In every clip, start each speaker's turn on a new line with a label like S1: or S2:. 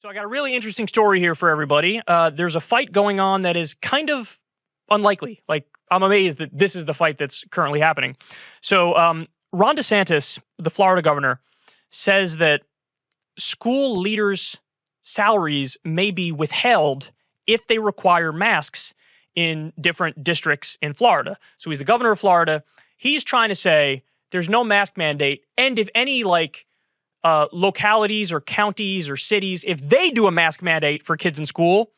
S1: So I got a really interesting story here for everybody. There's a fight going on that is kind of unlikely. Like, I'm amazed that this is the fight that's currently happening. So Ron DeSantis, the Florida governor, says that school leaders' salaries may be withheld if they require masks in different districts in Florida. So he's the governor of Florida. He's trying to say there's no mask mandate. And if any, localities or counties or cities, if they do a mask mandate for kids in school,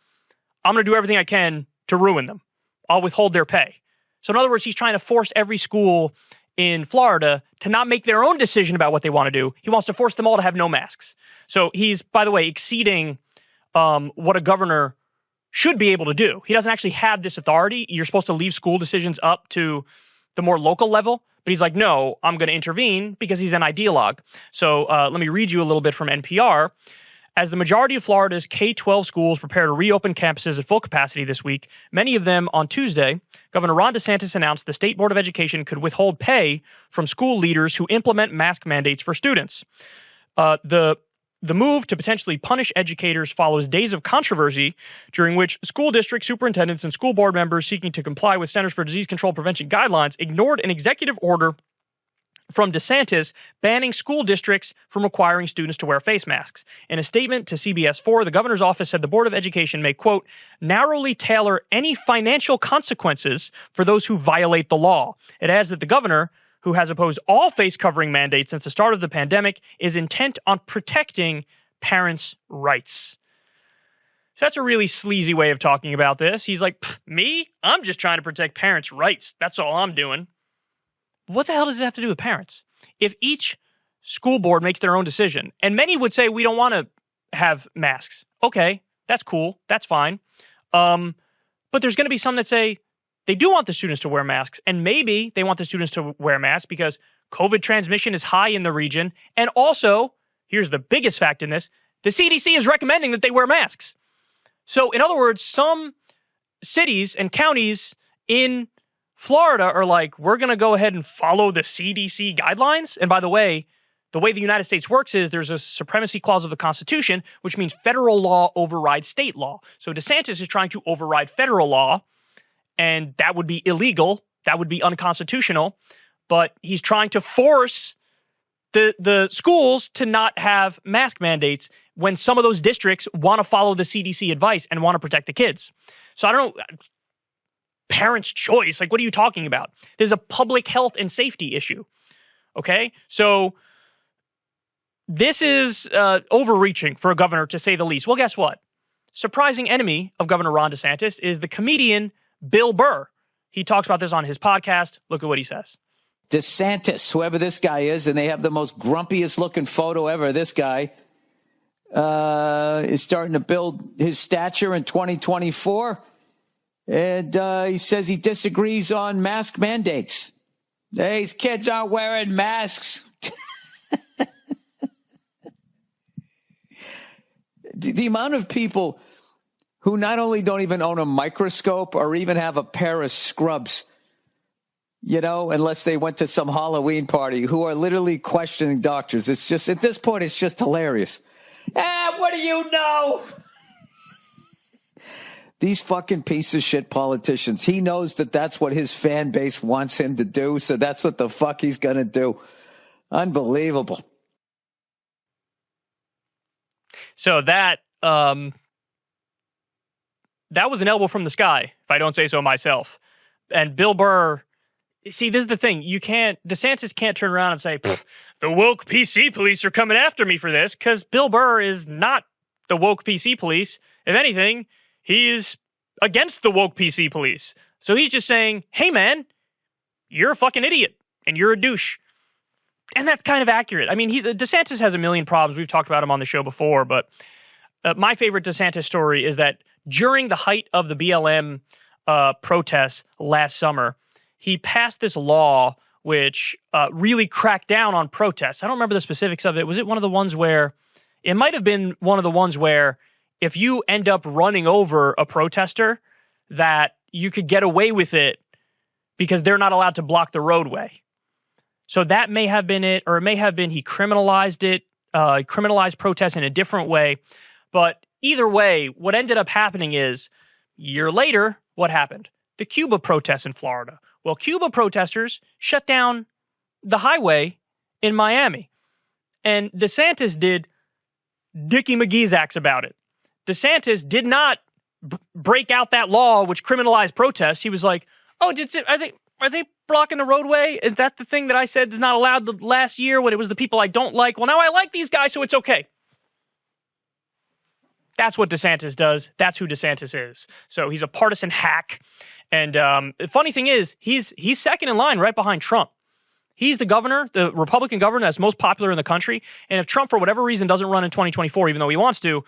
S1: I'm going to do everything I can to ruin them. I'll withhold their pay. So in other words, he's trying to force every school in Florida to not make their own decision about what they want to do. He wants to force them all to have no masks. So he's, by the way, exceeding what a governor should be able to do. He doesn't actually have this authority. You're supposed to leave school decisions up to the more local level. But he's like, no, I'm going to intervene because he's an ideologue. So let me read you a little bit from NPR. As the majority of Florida's K-12 schools prepare to reopen campuses at full capacity this week, many of them on Tuesday, Governor Ron DeSantis announced the State Board of Education could withhold pay from school leaders who implement mask mandates for students. The move to potentially punish educators follows days of controversy during which school district superintendents and school board members seeking to comply with Centers for Disease Control Prevention guidelines ignored an executive order from DeSantis banning school districts from requiring students to wear face masks. In a statement to CBS 4, the governor's office said the Board of Education may, quote, narrowly tailor any financial consequences for those who violate the law. It adds that the governor, who has opposed all face covering mandates since the start of the pandemic, is intent on protecting parents' rights. So that's a really sleazy way of talking about this. He's like, me? I'm just trying to protect parents' rights. That's all I'm doing. What the hell does it have to do with parents? If each school board makes their own decision, and many would say we don't want to have masks. Okay, that's cool. That's fine. But there's going to be some that say, they do want the students to wear masks, and maybe they want the students to wear masks because COVID transmission is high in the region. And also, here's the biggest fact in this, the CDC is recommending that they wear masks. So in other words, some cities and counties in Florida are like, we're going to go ahead and follow the CDC guidelines. And by the way the United States works is there's a supremacy clause of the Constitution, which means federal law overrides state law. So DeSantis is trying to override federal law, and that would be illegal. That would be unconstitutional. But he's trying to force the schools to not have mask mandates when some of those districts want to follow the CDC advice and want to protect the kids. So I don't know. Parents' choice. Like, what are you talking about? There's a public health and safety issue. Okay? So this is overreaching for a governor, to say the least. Well, guess what? Surprising enemy of Governor Ron DeSantis is the comedian Bill Burr. He talks about this on his podcast. Look at what he says.
S2: DeSantis, whoever this guy is, and they have the most grumpiest looking photo ever. This guy is starting to build his stature in 2024. And he says he disagrees on mask mandates. These kids aren't wearing masks. The amount of people who not only don't even own a microscope or even have a pair of scrubs, unless they went to some Halloween party, who are literally questioning doctors. It's just, at this point, it's just hilarious. What do you know? These fucking piece of shit politicians. He knows that that's what his fan base wants him to do, so that's what the fuck he's going to do. Unbelievable.
S1: So that was an elbow from the sky, if I don't say so myself. And Bill Burr, see, this is the thing. DeSantis can't turn around and say, the woke PC police are coming after me for this, because Bill Burr is not the woke PC police. If anything, he's against the woke PC police. So he's just saying, hey, man, you're a fucking idiot and you're a douche. And that's kind of accurate. I mean, DeSantis has a million problems. We've talked about him on the show before, but my favorite DeSantis story is that during the height of the BLM protests last summer, he passed this law which really cracked down on protests. I don't remember the specifics of it. Was it one of the ones where, it might have been one of the ones where if you end up running over a protester, that you could get away with it because they're not allowed to block the roadway. So that may have been it, or it may have been he criminalized it, criminalized protests in a different way. But either way, what ended up happening is, a year later, what happened? The Cuba protests in Florida. Well, Cuba protesters shut down the highway in Miami. And DeSantis did Dickie McGee's acts about it. DeSantis did not break out that law which criminalized protests. He was like, oh, are they blocking the roadway? Is that the thing that I said is not allowed the last year when it was the people I don't like? Well, now I like these guys, so it's okay. That's what DeSantis does. That's who DeSantis is. So he's a partisan hack. And the funny thing is, he's second in line right behind Trump. He's the governor, the Republican governor that's most popular in the country. And if Trump, for whatever reason, doesn't run in 2024, even though he wants to,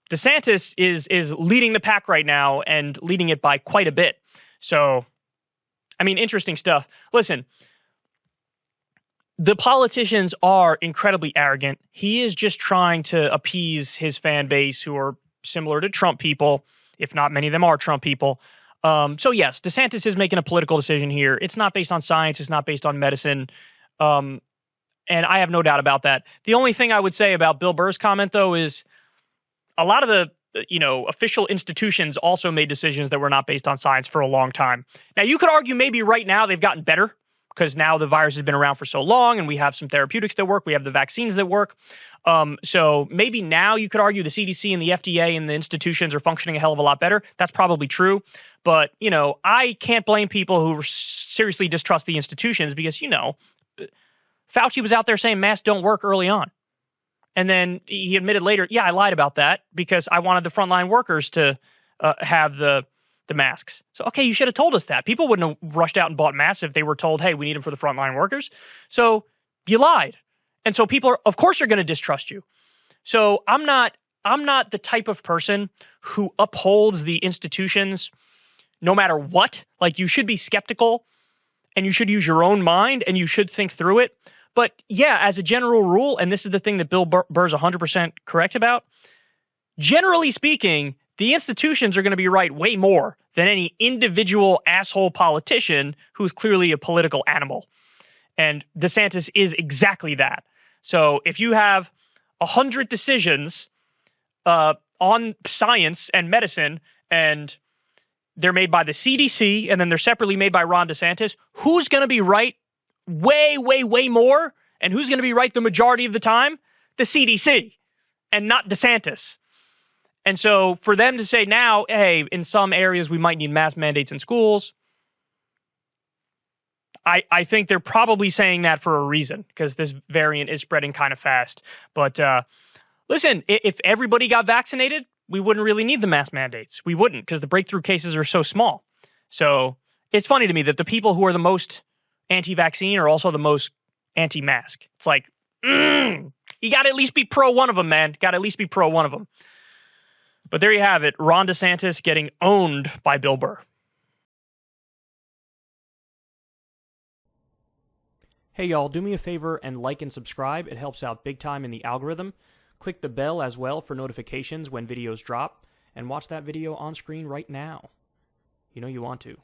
S1: DeSantis is leading the pack right now and leading it by quite a bit. So, I mean, interesting stuff. Listen, the politicians are incredibly arrogant. He is just trying to appease his fan base who are similar to Trump people, if not many of them are Trump people. So yes, DeSantis is making a political decision here. It's not based on science. It's not based on medicine. And I have no doubt about that. The only thing I would say about Bill Burr's comment, though, is a lot of the official institutions also made decisions that were not based on science for a long time. Now, you could argue maybe right now they've gotten better because now the virus has been around for so long and we have some therapeutics that work. We have the vaccines that work. So maybe now you could argue the CDC and the FDA and the institutions are functioning a hell of a lot better. That's probably true. But, I can't blame people who seriously distrust the institutions because, Fauci was out there saying masks don't work early on. And then he admitted later, yeah, I lied about that because I wanted the frontline workers to have the masks. So, okay, you should have told us that. People wouldn't have rushed out and bought masks if they were told, hey, we need them for the frontline workers. So you lied. And so people are, of course, are going to distrust you. So I'm not the type of person who upholds the institutions no matter what. Like, you should be skeptical and you should use your own mind and you should think through it. But yeah, as a general rule, and this is the thing that Bill Burr's 100% correct about, generally speaking, the institutions are going to be right way more than any individual asshole politician who's clearly a political animal. And DeSantis is exactly that. So if you have 100 decisions on science and medicine, and they're made by the CDC, and then they're separately made by Ron DeSantis, who's going to be right way, way, way more? And who's going to be right the majority of the time? The CDC, and not DeSantis. And so for them to say now, hey, in some areas we might need mask mandates in schools, I think they're probably saying that for a reason, because this variant is spreading kind of fast. But listen, if everybody got vaccinated, we wouldn't really need the mask mandates. We wouldn't, because the breakthrough cases are so small. So it's funny to me that the people who are the most anti-vaccine are also the most anti-mask. It's like, you got to at least be pro one of them, man. Got to at least be pro one of them. But there you have it. Ron DeSantis getting owned by Bill Burr. Hey, y'all, do me a favor and like and subscribe. It helps out big time in the algorithm. Click the bell as well for notifications when videos drop. And watch that video on screen right now. You know you want to.